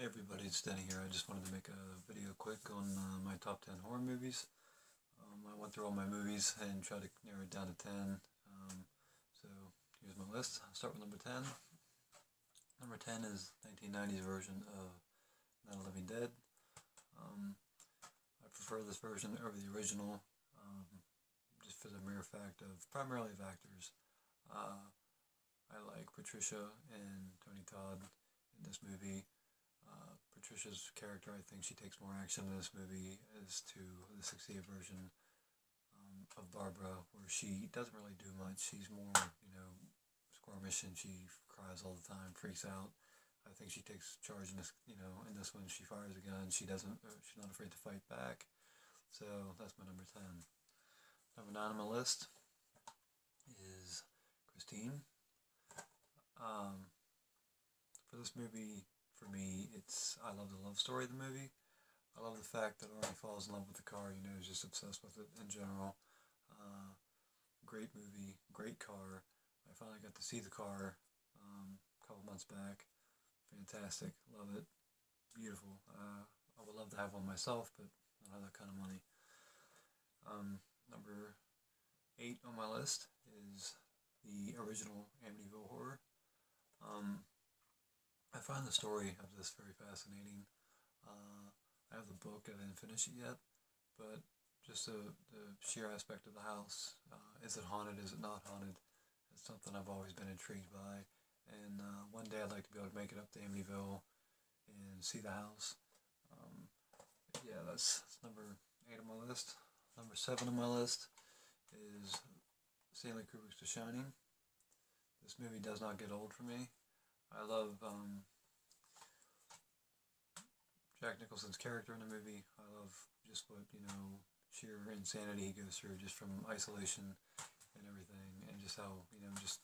Hey everybody, it's Denny here. I just wanted to make a video quick on my top 10 horror movies. I went through all my movies and tried to narrow it down to 10. So here's my list. I'll start with number 10. Number 10 is 1990's version of Night of the Living Dead. I prefer this version over the original, just for the mere fact of primarily of actors. I like Patricia and Tony Todd in this movie. Patricia's character, I think she takes more action in this movie as to the 68 version of Barbara, where she doesn't really do much. She's more, squirmish, and she cries all the time, freaks out. I think she takes charge in this, in this one. She fires a gun. She's not afraid to fight back. So that's my number 10. Number 9 on my list is Christine. For this movie, for me, I love the love story of the movie. I love the fact that Arnie falls in love with the car, is just obsessed with it in general. Great movie, great car. I finally got to see the car a couple months back. Fantastic, love it, beautiful. I would love to have one myself, but I don't have that kind of money. Number 8 on my list is the original Amityville Horror. I find the story of this very fascinating. I have the book, I didn't finish it yet, but just the sheer aspect of the house. Is it haunted? Is it not haunted? It's something I've always been intrigued by. And one day I'd like to be able to make it up to Amityville and see the house. Yeah, that's number 8 on my list. Number 7 on my list is Stanley Kubrick's The Shining. This movie does not get old for me. I love Jack Nicholson's character in the movie. I love just what, sheer insanity he goes through just from isolation and everything, and just how, just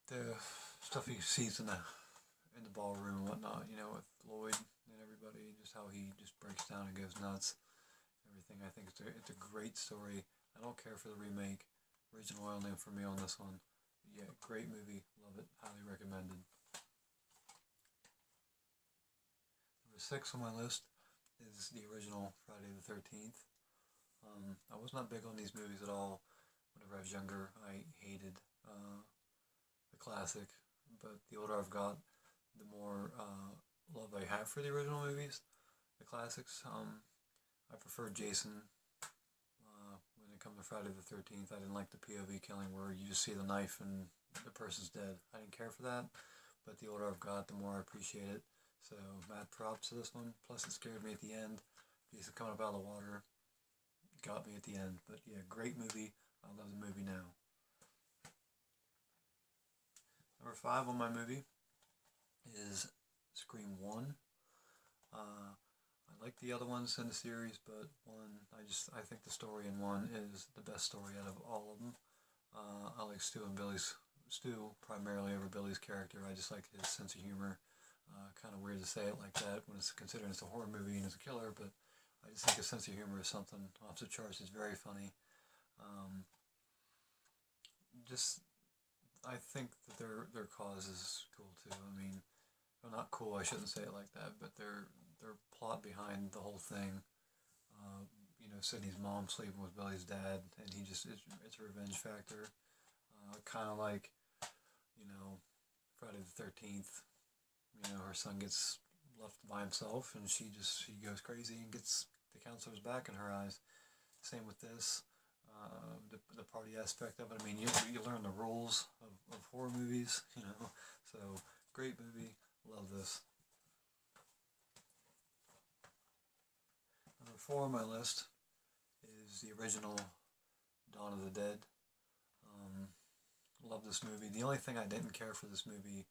the stuff he sees in the ballroom and whatnot, with Lloyd and everybody, and just how he just breaks down and goes nuts. Everything. I think it's a great story. I don't care for the remake. Original only for me on this one. But yeah, great movie. Love it. Highly recommended. Number 6 on my list is the original Friday the 13th. I was not big on these movies at all. Whenever I was younger, I hated the classic. But the older I've got, the more love I have for the original movies, the classics. I prefer Jason. When it comes to Friday the 13th, I didn't like the POV killing where you just see the knife and the person's dead. I didn't care for that, but the older I've got, the more I appreciate it. So, mad props to this one. Plus, it scared me at the end. Jason coming up out of the water got me at the end. But yeah, great movie. I love the movie now. Number 5 on my movie is Scream 1. I like the other ones in the series, but I think the story in 1 is the best story out of all of them. I like Stu primarily over Billy's character. I just like his sense of humor. Kind of weird to say it like that when it's considered it's a horror movie and it's a killer, but I just think his sense of humor is something off the charts. It's very funny. I think that their cause is cool too. I mean, well, not cool. I shouldn't say it like that, but their plot behind the whole thing. Sydney's mom sleeping with Billy's dad, and it's a revenge factor. Kind of like, Friday the 13th. Her son gets left by himself, and she goes crazy and gets the counselor's back in her eyes. Same with this. The party aspect of it. I mean, you learn the rules of horror movies, So, great movie. Love this. Number 4 on my list is the original Dawn of the Dead. Love this movie. The only thing I didn't care for this movie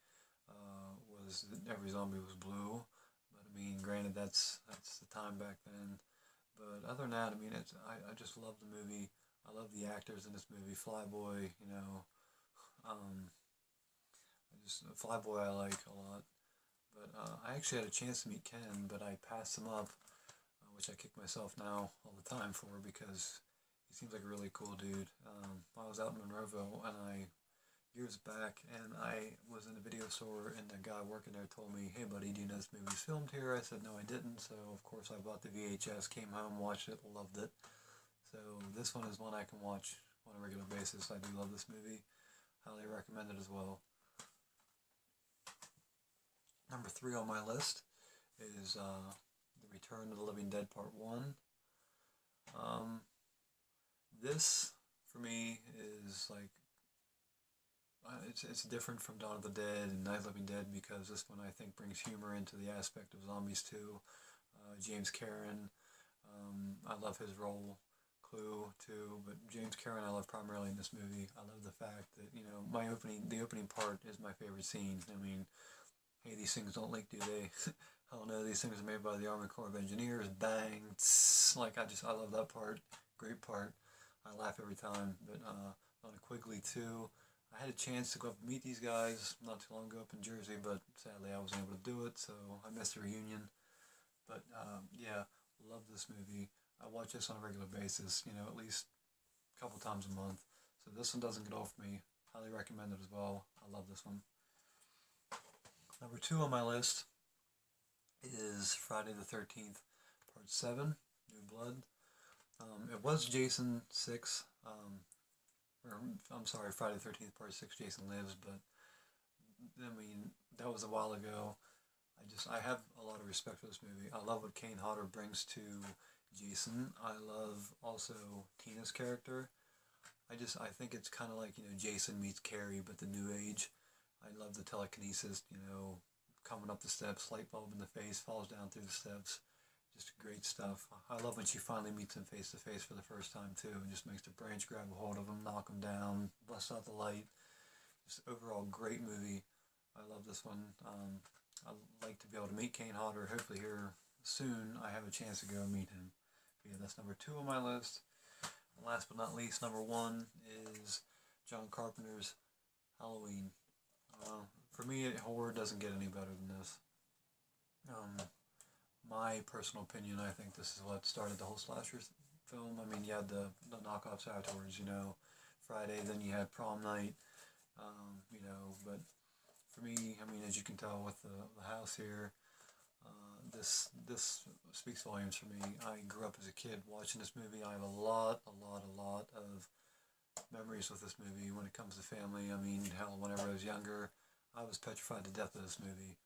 was that every zombie was blue. But I mean, granted, that's the time back then. But other than that, I mean, I just love the movie. I love the actors in this movie. Flyboy, Flyboy I like a lot. But I actually had a chance to meet Ken, but I passed him up, which I kick myself now all the time for because he seems like a really cool dude. I was out in Monroeville and I years back, and I was in a video store, and the guy working there told me, "Hey, buddy, do you know this movie was filmed here?" I said, "No, I didn't." So of course I bought the VHS, came home, watched it, loved it. So this one is one I can watch on a regular basis. I do love this movie. Highly recommend it as well. Number 3 on my list is The Return of the Living Dead Part 1. Um, this, for me, is like, it's different from Dawn of the Dead and Night of the Living Dead because this one I think brings humor into the aspect of zombies too. James Karen, I love his role. Clue too, but James Karen I love primarily in this movie. I love the fact that the opening part is my favorite scene. I mean, hey, these things don't leak, do they? Hell no, these things are made by the Army Corps of Engineers. Bang, tss, like I love that part. Great part. I laugh every time. But on a Quigley too. I had a chance to go up and meet these guys not too long ago up in Jersey, but sadly I wasn't able to do it, so I missed the reunion. But yeah, love this movie. I watch this on a regular basis, at least a couple times a month. So this one doesn't get old for me. Highly recommend it as well. I love this one. Number 2 on my list is Friday the 13th, Part 7, New Blood. It was Jason 6, or I'm sorry, Friday the 13th, Part 6, Jason Lives, but I mean, that was a while ago. I have a lot of respect for this movie. I love what Kane Hodder brings to Jason. I love also Tina's character. I think it's kind of like, Jason meets Carrie, but the new age. I love the telekinesis, coming up the steps, light bulb in the face, falls down through the steps. Just great stuff. I love when she finally meets him face to face for the first time too, and just makes the branch grab a hold of him, knock him down, bust out the light. Just overall great movie. I love this one. I'd like to be able to meet Kane Hodder. Hopefully here soon I have a chance to go meet him. But yeah, that's number 2 on my list. And last but not least, number 1 is John Carpenter's Halloween. For me, horror doesn't get any better than this. My personal opinion, I think this is what started the whole slasher film. I mean, you had the knockoffs afterwards, Friday, then you had Prom Night, but for me, I mean, as you can tell with the house here, this speaks volumes for me. I grew up as a kid watching this movie. I have a lot of memories with this movie when it comes to family. I mean, hell, whenever I was younger, I was petrified to death of this movie.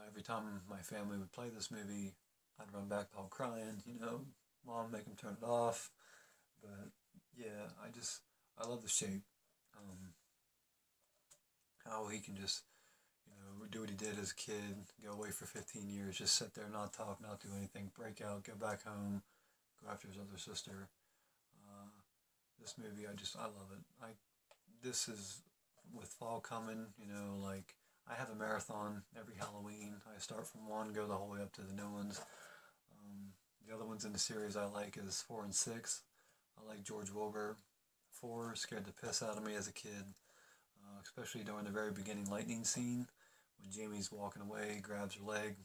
Every time my family would play this movie, I'd run back home crying, Mom, make him turn it off. But yeah, I love the shape. How he can just, do what he did as a kid, go away for 15 years, just sit there, not talk, not do anything, break out, go back home, go after his other sister. This movie, I love it. This is, with fall coming, like, I have a marathon every Halloween. I start from 1, go the whole way up to the new ones. The other ones in the series I like is 4 and 6. I like George Wilbur. 4 scared the piss out of me as a kid, especially during the very beginning lightning scene when Jamie's walking away, grabs her leg,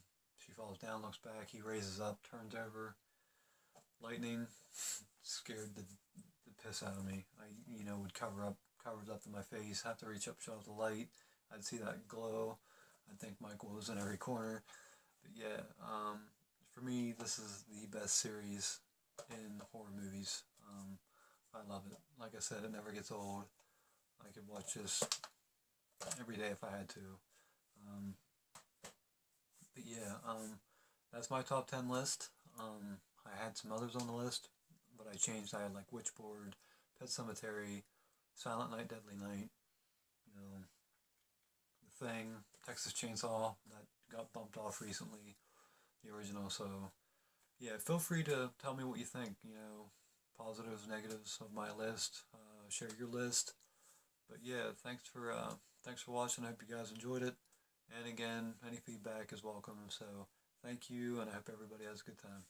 she falls down, looks back, he raises up, turns over. Lightning scared the piss out of me. I would covers up to my face, have to reach up, shut off the light. I'd see that glow. I'd think Michael was in every corner. But yeah, for me, this is the best series in horror movies. I love it. Like I said, it never gets old. I could watch this every day if I had to. But yeah, that's my top 10 list. I had some others on the list, but I changed. I had like Witchboard, Pet Cemetery, Silent Night, Deadly Night, The Thing, Texas Chainsaw, that got bumped off recently, the original. So yeah, feel free to tell me what you think, positives, negatives of my list. Share your list. But yeah, thanks for watching. I hope you guys enjoyed it. And again, any feedback is welcome. So thank you, and I hope everybody has a good time.